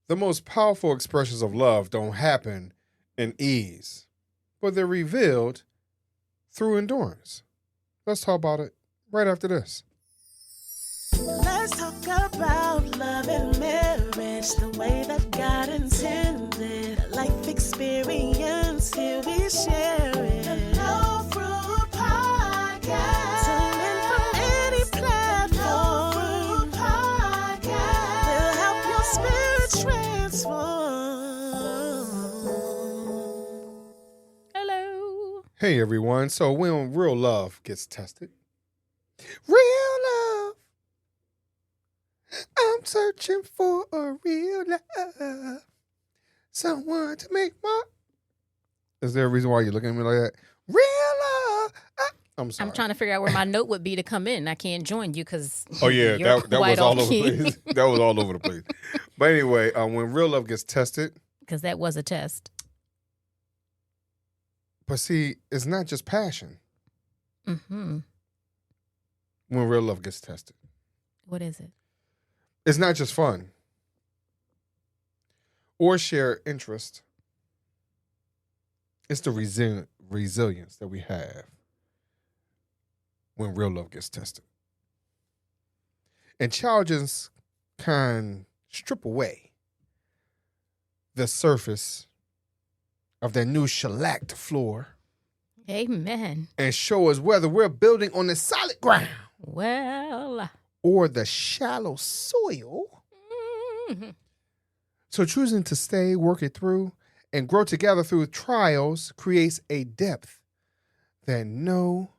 The most powerful expressions of love don't happen in ease, but they're revealed through endurance. Let's talk about it right after this. Let's talk about love and marriage the way that God intended. Life experience, here we share it. The No Fruit Podcast. Tune in from any platform. No Fruit Podcast. Will help your spirit transform. Hello. Hey everyone, so when real love gets tested, real love, I'm searching for a real love, someone to make my... Is there a reason why you're looking at me like that? Real love. I'm sorry. I'm trying to figure out where my note would be to come in. I can't join you because Oh yeah, you're that was quite all off over the key. place. That was all over the place. But anyway, when real love gets tested, Because that was a test. but see, it's not just passion Mm-hmm. when real love gets tested. What is it? It's not just fun or shared interest. It's the resilience that we have when real love gets tested. And challenges can strip away the surface of that new shellacked floor Amen. and show us whether we're building on the solid ground Well. or the shallow soil. mhm. So choosing to stay, work it through, and grow together through trials creates a depth that no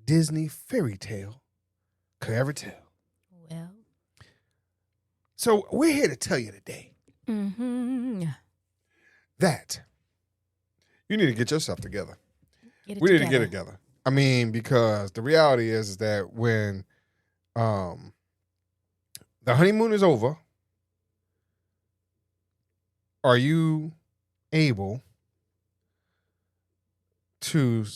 Disney fairy tale could ever tell. Well. So we're here to tell you today Mm-hmm. that you need to get yourself together. Get it We need together. to get it together. I mean, because the reality is that when the honeymoon is over, are you able to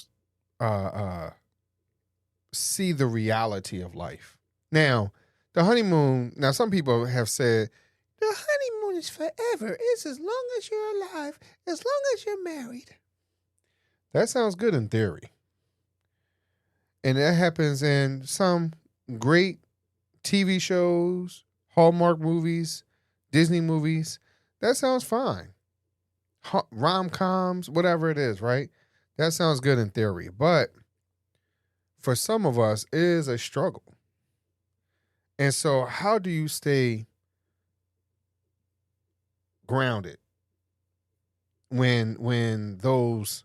see the reality of life? Now, the honeymoon, now some people have said, the honeymoon is forever. It's as long as you're alive, as long as you're married. That sounds good in theory. And that happens in some great TV shows, Hallmark movies, Disney movies. That sounds fine. Rom-coms, whatever it is, right? That sounds good in theory. But for some of us, it is a struggle. And so how do you stay grounded when those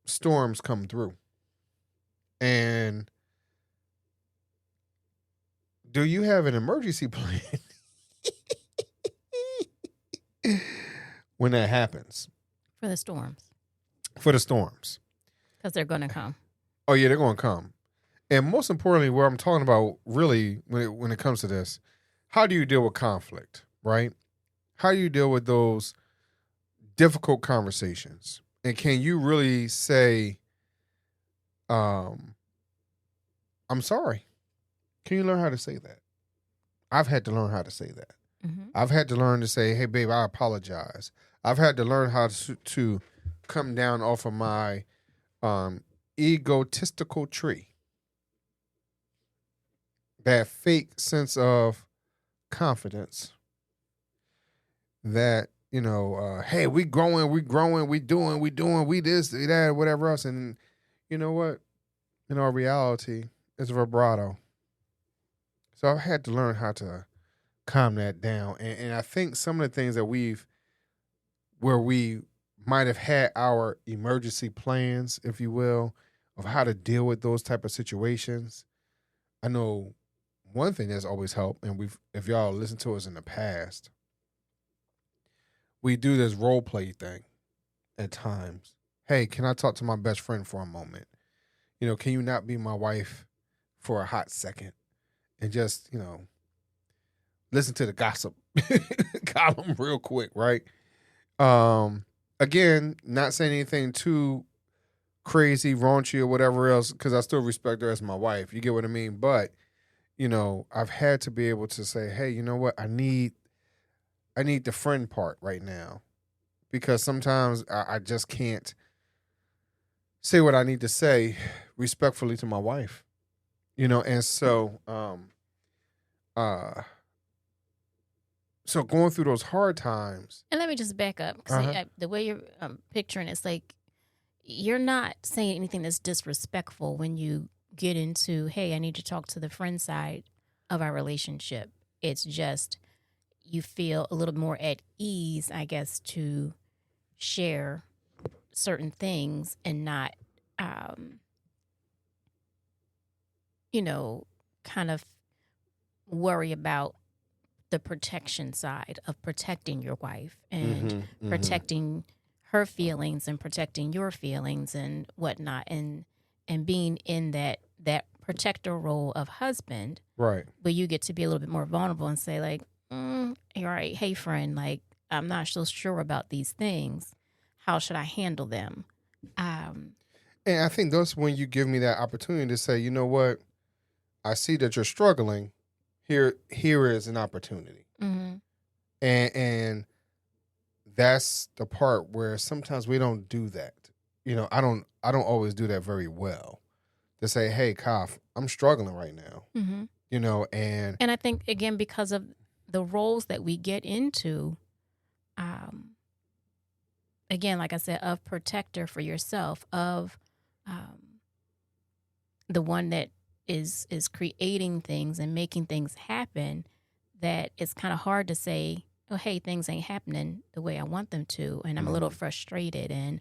storms come through? And do you have an emergency plan when that happens? For the storms. For the storms. Because they're going to come. Oh, yeah, they're going to come. And most importantly, where I'm talking about really when it comes to this, how do you deal with conflict, right? How do you deal with those difficult conversations? And can you really say, I'm sorry? Can you learn how to say that? I've had to learn how to say that. Mm-hmm. I've had to learn to say, hey, babe, I apologize. I've had to learn how to come down off of my egotistical tree. That fake sense of confidence that, hey, we growing, we doing, we this, we that, whatever else. And you know what? In our reality, it's vibrato. So I've had to learn how to calm that down. And I think some of the things that where we might have had our emergency plans, if you will, of how to deal with those type of situations. I know one thing that's always helped, and if y'all listen to us in the past, we do this role play thing at times. Hey, can I talk to my best friend for a moment? Can you not be my wife for a hot second and just, listen to the gossip column real quick, right? Again, not saying anything too crazy, raunchy, or whatever else, because I still respect her as my wife. You get what I mean? But, I've had to be able to say, hey, you know what? I need I need the friend part right now, because sometimes I just can't say what I need to say respectfully to my wife, and so so going through those hard times. And let me just back up, because Uh-huh. the way you're picturing it's like you're not saying anything that's disrespectful when you get into, hey, I need to talk to the friend side of our relationship. It's just you feel a little more at ease, I guess, to share certain things and not, kind of worry about the protection side of protecting your wife and protecting her feelings and protecting your feelings and whatnot, and being in that protector role of husband. Right. But you get to be a little bit more vulnerable and say, like, you're right, hey friend, like, I'm not so sure about these things. How should I handle them? And I think that's when you give me that opportunity to say, you know what, I see that you're struggling. Here is an opportunity. Mm-hmm. And that's the part where sometimes we don't do that. I don't always do that very well. To say, hey, Kaf, I'm struggling right now. Mm-hmm. And I think, again, because of the roles that we get into, again, like I said, of protector for yourself, of the one that is creating things and making things happen, that it's kind of hard to say, oh, hey, things ain't happening the way I want them to, and I'm a little frustrated, and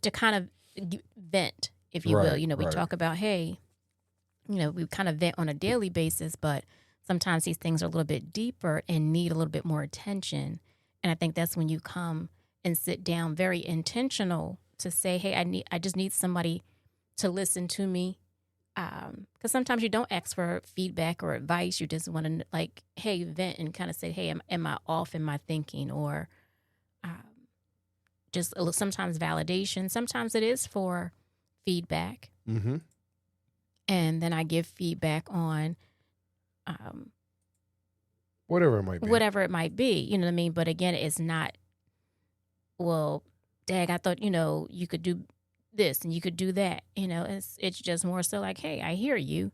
to kind of vent, if you will. We talk about, hey, we kind of vent on a daily basis, but sometimes these things are a little bit deeper and need a little bit more attention. And I think that's when you come and sit down very intentional to say, hey, I just need somebody to listen to me. Because sometimes you don't ask for feedback or advice. You just want to, like, hey, vent and kind of say, hey, am I off in my thinking? Or just sometimes validation. Sometimes it is for feedback. Mm-hmm. And then I give feedback on whatever it might be. Whatever it might be, you know what I mean? But again, it's not, well, Dag, I thought, you could do this and you could do that. It's just more so like, hey, I hear you.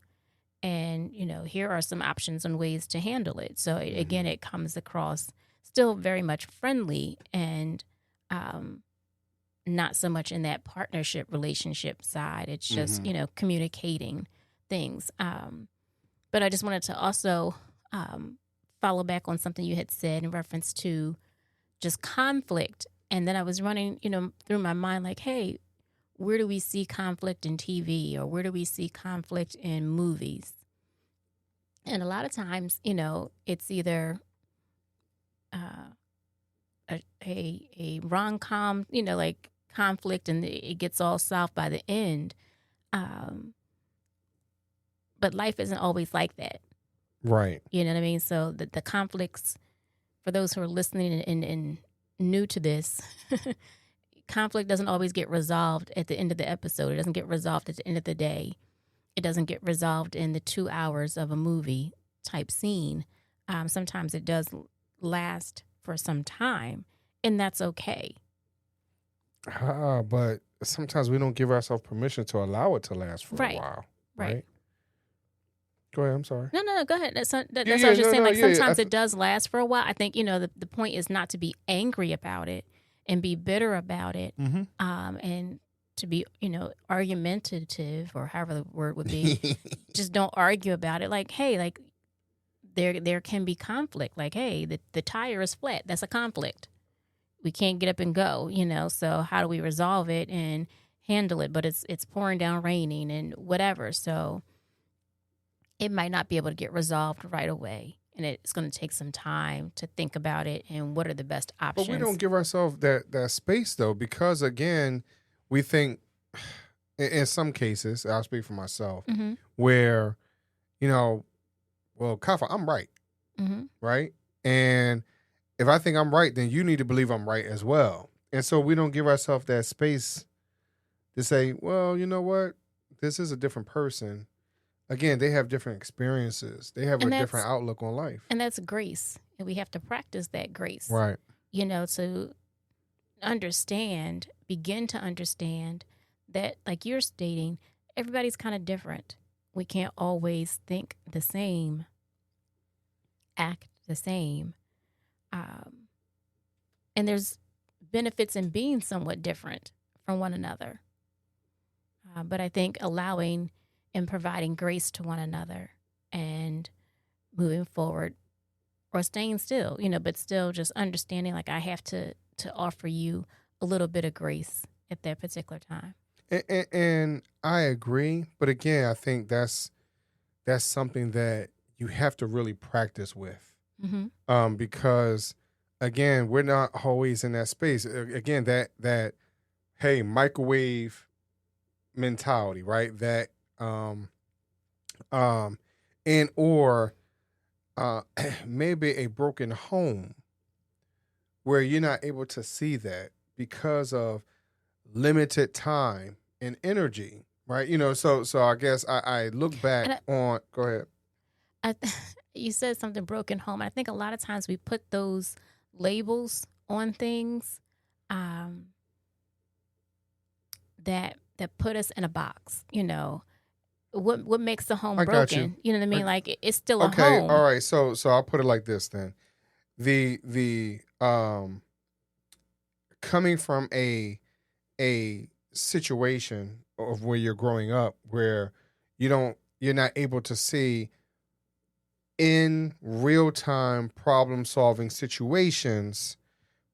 And, here are some options and ways to handle it. So again, it comes across still very much friendly and not so much in that partnership relationship side. It's just, communicating things. But I just wanted to also follow back on something you had said in reference to just conflict. And then I was running, through my mind like, hey, where do we see conflict in TV, or where do we see conflict in movies? And a lot of times, it's either a rom-com, like conflict, and it gets all solved by the end. But life isn't always like that. Right. You know what I mean? So the conflicts, for those who are listening and new to this, conflict doesn't always get resolved at the end of the episode. It doesn't get resolved at the end of the day. It doesn't get resolved in the 2 hours of a movie type scene. Sometimes it does last for some time, and that's okay. But sometimes we don't give ourselves permission to allow it to last for a while. Right. Go ahead. I'm sorry. No, go ahead. That's what I was just saying. Sometimes it does last for a while. I think, the point is not to be angry about it and be bitter about it, and to be, argumentative, or however the word would be. Just don't argue about it. Like, hey, like there can be conflict. Like, hey, the tire is flat. That's a conflict. We can't get up and go, So how do we resolve it and handle it? But it's pouring down, raining, and whatever. So it might not be able to get resolved right away. And it's going to take some time to think about it and what are the best options. But we don't give ourselves that space, though, because, again, we think, in some cases, I'll speak for myself, where, well, Kafa, I'm right, right? And if I think I'm right, then you need to believe I'm right as well. And so we don't give ourselves that space to say, well, you know what? This is a different person. again, they have different experiences. They have a different outlook on life. And that's grace. And we have to practice that grace. Right. To begin to understand that, like you're stating, everybody's kind of different. We can't always think the same, act the same. And there's benefits in being somewhat different from one another. But I think allowing and providing grace to one another and moving forward, or staying still, but still just understanding, like, I have to offer you a little bit of grace at that particular time. And I agree. But again, I think that's something that you have to really practice with. Mm-hmm. Because, again, we're not always in that space. Again, that hey, microwave mentality, right? That and or maybe a broken home where you're not able to see that because of limited time and energy, right? So I guess I look back on. Go ahead. You said something, broken home. I think a lot of times we put those labels on things that put us in a box. What makes the home broken? You know what I mean? Like, it's still a home. Okay, all right. So I'll put it like this then. The coming from a situation of where you're growing up where you're not able to see in real time problem solving situations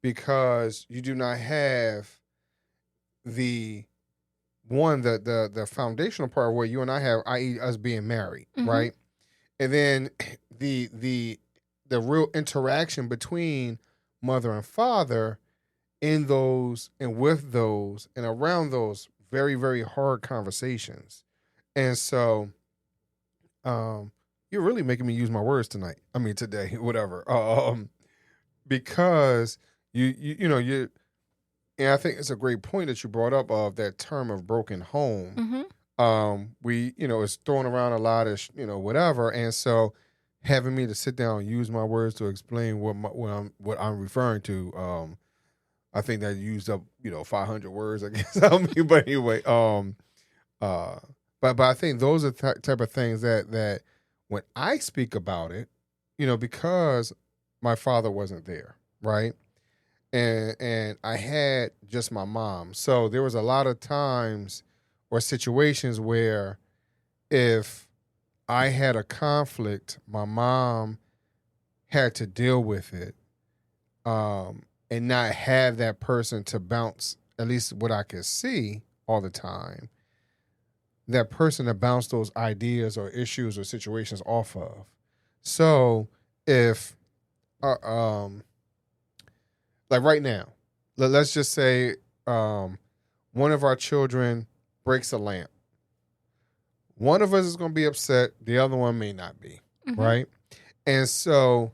because you do not have the foundational part where you and I have, i.e. us being married, mm-hmm. right? And then the real interaction between mother and father in those and with those and around those very, very hard conversations. And so you're really making me use my words tonight. I mean, today, whatever. Because you and I think it's a great point that you brought up of that term of broken home. Mm-hmm. We, it's thrown around a lot of, whatever. And so having me to sit down and use my words to explain what I'm referring to, I think that used up, 500 words, I guess. But anyway, but I think those are type of things that when I speak about it, because my father wasn't there, right? And I had just my mom. So there was a lot of times or situations where if I had a conflict, my mom had to deal with it and not have that person to bounce, at least what I could see all the time, that person to bounce those ideas or issues or situations off of. So if like right now, let's just say one of our children breaks a lamp. One of us is going to be upset. The other one may not be, mm-hmm. right? And so...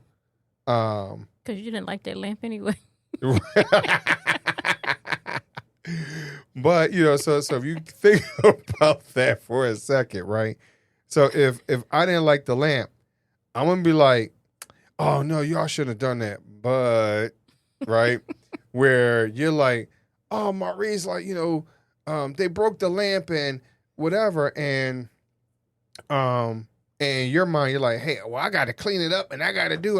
because you didn't like that lamp anyway. But, so if you think about that for a second, right? So if I didn't like the lamp, I'm going to be like, oh, no, y'all shouldn't have done that. But... right? Where you're like, oh, Maurice, like, they broke the lamp and whatever. And in your mind, you're like, hey, well, I got to clean it up and I got to do.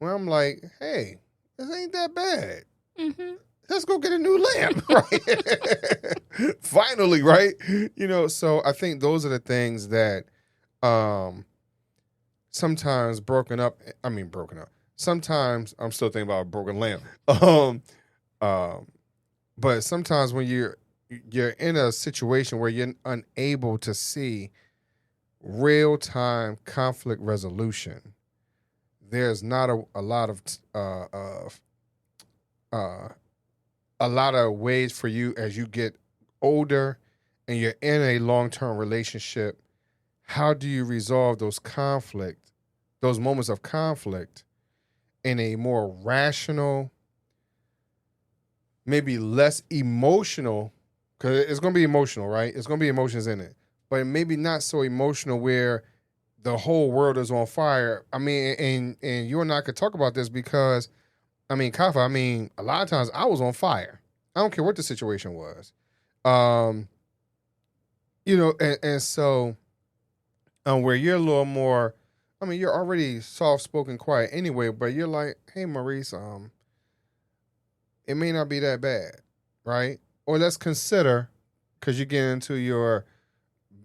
Well, I'm like, hey, this ain't that bad. Mm-hmm. Let's go get a new lamp, right? Finally, right? So I think those are the things that sometimes broken up. Sometimes I'm still thinking about a broken lamp. But sometimes when you're in a situation where you're unable to see real-time conflict resolution, there's not a lot of ways for you as you get older and you're in a long-term relationship. How do you resolve those moments of conflict in a more rational, maybe less emotional, because it's going to be emotional, right? It's going to be emotions in it, but maybe not so emotional where the whole world is on fire. I mean, and you and I could talk about this because, I mean, Kafa, I mean, a lot of times I was on fire. I don't care what the situation was. You know, and so where you're a little more, I mean, you're already soft-spoken, quiet anyway, but you're like, hey, Maurice, it may not be that bad, right? Or let's consider, because you get into your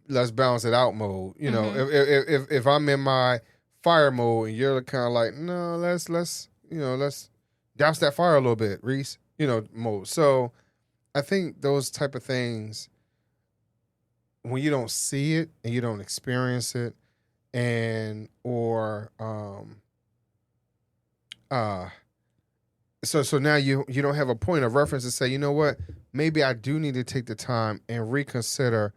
let's balance it out mode. You know, if I'm in my fire mode and you're kind of like, no, let's douse that fire a little bit, Reese, you know, mode. So I think those type of things, when you don't see it and you don't experience it, and or so now you don't have a point of reference to say, you know what, maybe I do need to take the time and reconsider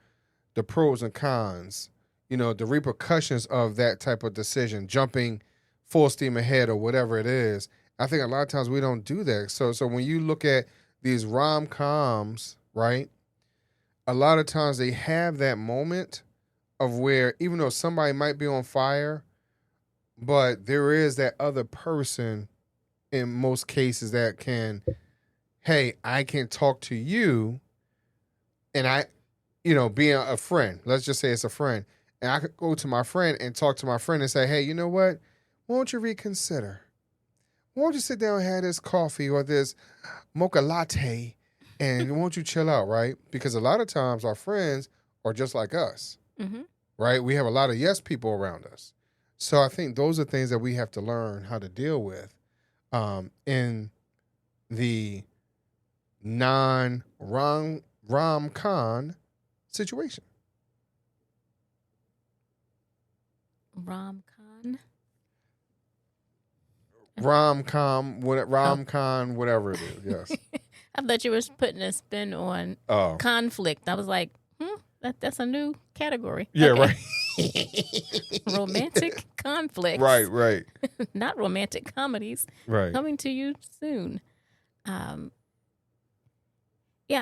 the pros and cons, you know, the repercussions of that type of decision, jumping full steam ahead or whatever it is. I think a lot of times we don't do that. So when you look at these rom-coms, right, a lot of times they have that moment of where even though somebody might be on fire, but there is that other person in most cases that can, hey, I can talk to you and I, you know, being a friend, let's just say it's a friend, and I could go to my friend and talk to my friend and say, hey, you know what? Why don't you reconsider? Why don't you sit down and have this coffee or this mocha latte and won't you chill out, right? Because a lot of times our friends are just like us, right? We have a lot of yes people around us. So I think those are things that we have to learn how to deal with in the non-rom-com situation. Rom-con? Rom-com, whatever it is, yes. I thought you were putting a spin on conflict. I was like, that's a new category. Yeah, okay. Right. Romantic conflict. Right. Not romantic comedies. Right. Coming to you soon. Yeah,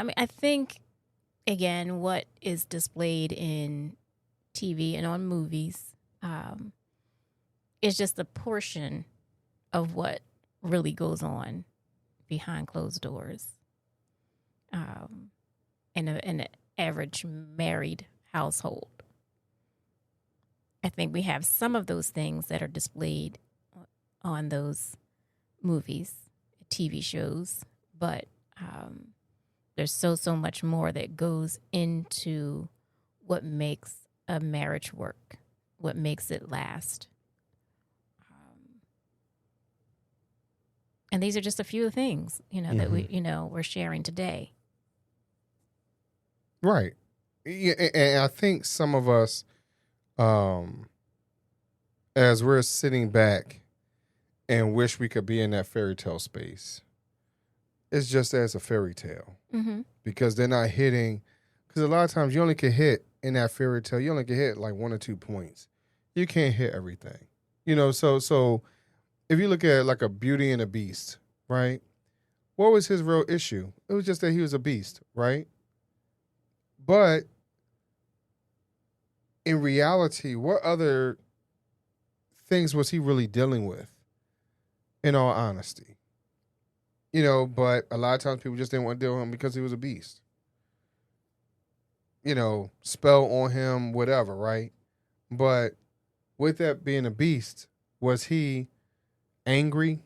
I mean, I think, again, what is displayed in TV and on movies is just a portion of what really goes on behind closed doors in an average married household. I think we have some of those things that are displayed on those movies, TV shows, but there's so much more that goes into what makes a marriage work, what makes it last. And these are just a few things, you know, that we're sharing today. Right. Yeah, and I think some of us, as we're sitting back and wish we could be in that fairy tale space, it's just as a fairy tale. Because they're not hitting, because a lot of times you only can hit in that fairy tale, you only can hit like 1 or 2 points. You can't hit everything. You know, so if you look at like a Beauty and a Beast, right? What was his real issue? It was just that he was a beast, right? But in reality, what other things was he really dealing with, in all honesty? You know, but a lot of times people just didn't want to deal with him because he was a beast. You know, spell on him, whatever, right? But with that being a beast, was he angry?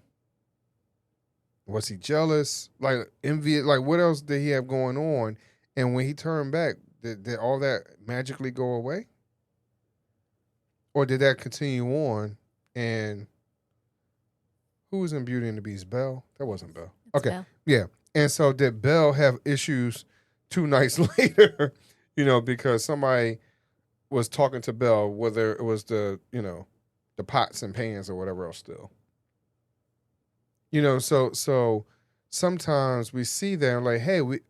Was he jealous? Like envious? Like what else did he have going on? And when he turned back, did all that magically go away? Or did that continue on? And who was in Beauty and the Beast? Belle? That wasn't Belle. It's okay. Belle. Yeah. And so did Belle have issues 2 nights later, you know, because somebody was talking to Belle, whether it was the pots and pans or whatever else still. You know, so sometimes we see that like, hey, we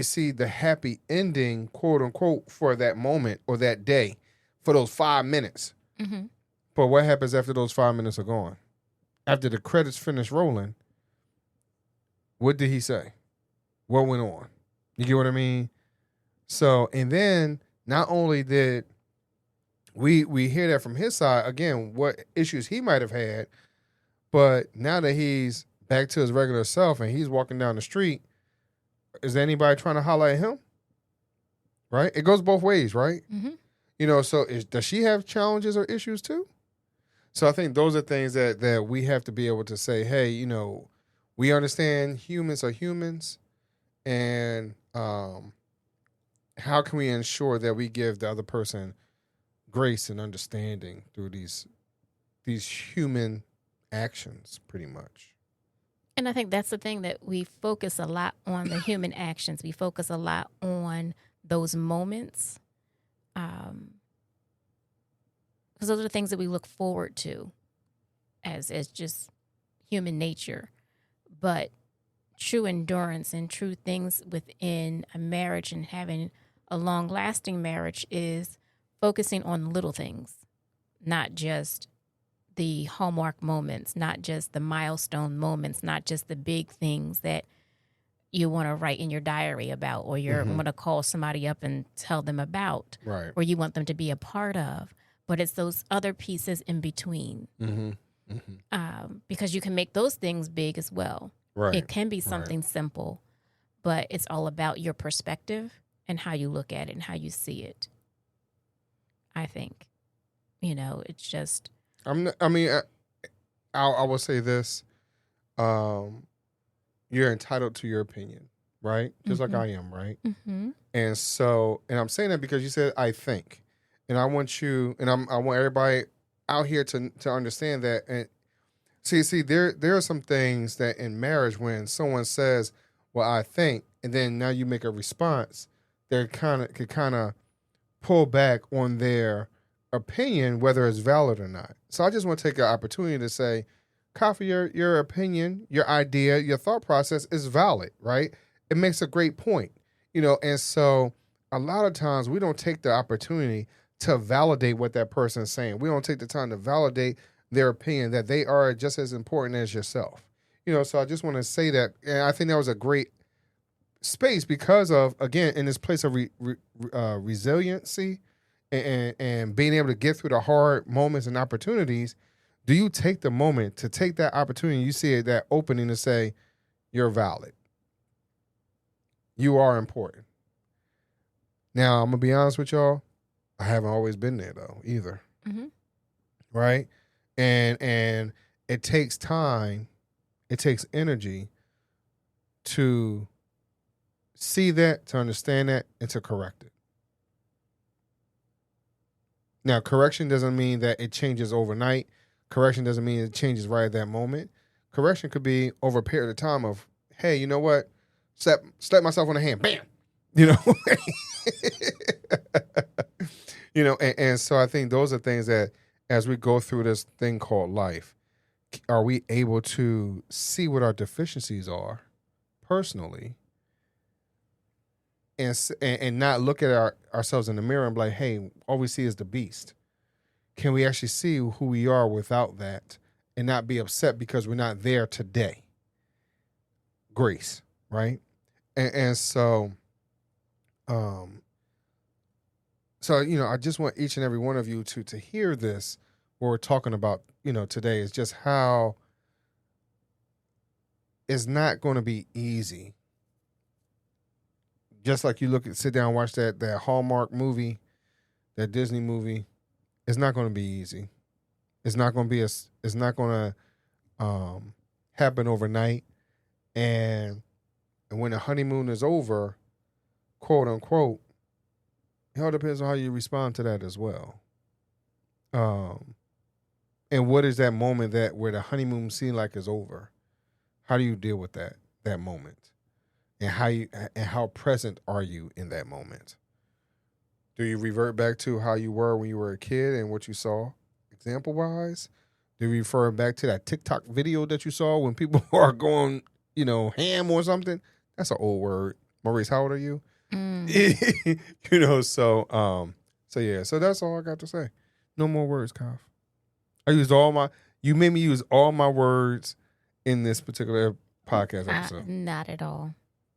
see the happy ending, quote unquote, for that moment or that day, for those 5 minutes. But what happens after those 5 minutes are gone? After the credits finish rolling, what did he say? What went on? You get what I mean? So, and then not only did we hear that from his side, again, what issues he might have had, but now that he's back to his regular self and he's walking down the street, is anybody trying to holler at him? Right? It goes both ways, right? Mm-hmm. You know, so does she have challenges or issues too? So I think those are things that we have to be able to say, hey, you know, we understand humans are humans, and how can we ensure that we give the other person grace and understanding through these human actions, pretty much. And I think that's the thing, that we focus a lot on the human actions. We focus a lot on those moments, because those are the things that we look forward to as just human nature. But true endurance and true things within a marriage and having a long-lasting marriage is focusing on little things, not just the Hallmark moments, not just the milestone moments, not just the big things that you want to write in your diary about, or you want to call somebody up and tell them about, right, or you want them to be a part of. But it's those other pieces in between, because you can make those things big as well. Right. It can be something simple, but it's all about your perspective and how you look at it and how you see it. I think, you know, it's just. I will say this. You're entitled to your opinion, right? Just like I am, right? Mm-hmm. And so, and I'm saying that because you said I think, and I want you, and I want everybody out here to understand that. And see, there are some things that in marriage, when someone says, "Well, I think," and then now you make a response, they could kind of pull back on their opinion, whether it's valid or not. So I just want to take an opportunity to say, Kafi, your opinion, your idea, your thought process is valid, right? It makes a great point, you know. And so a lot of times we don't take the opportunity to validate what that person is saying. We don't take the time to validate their opinion, that they are just as important as yourself, you know. So I just want to say that, and I think that was a great space because of, again, in this place of resiliency and being able to get through the hard moments and opportunities. Do you take the moment to take that opportunity? You see it, that opening to say, you're valid. You are important. Now, I'm going to be honest with y'all. I haven't always been there, though, either. Mm-hmm. Right? And it takes time. It takes energy to see that, to understand that, and to correct it. Now, correction doesn't mean that it changes overnight. Correction doesn't mean it changes right at that moment. Correction could be over a period of time of, hey, you know what? Slap myself on the hand. Bam! You know? You know, and so I think those are things that as we go through this thing called life, are we able to see what our deficiencies are personally and not look at ourselves in the mirror and be like, hey, all we see is the beast. Can we actually see who we are without that and not be upset because we're not there today? Grace, right? And so, you know, I just want each and every one of you to hear this. What we're talking about, you know, today is just how it's not going to be easy. Just like you sit down and watch that Hallmark movie, that Disney movie. It's not going to be easy. It's not going to happen overnight. And when the honeymoon is over, quote unquote, it all depends on how you respond to that as well. And what is that moment where the honeymoon seems like is over? How do you deal with that moment? And how present are you in that moment? Do you revert back to how you were when you were a kid and what you saw, example-wise? Do you refer back to that TikTok video that you saw when people are going, you know, ham or something? That's an old word. Maurice, how old are you? You know, so yeah. So that's all I got to say. No more words, Kaf. You made me use all my words in this particular podcast episode. Not at all.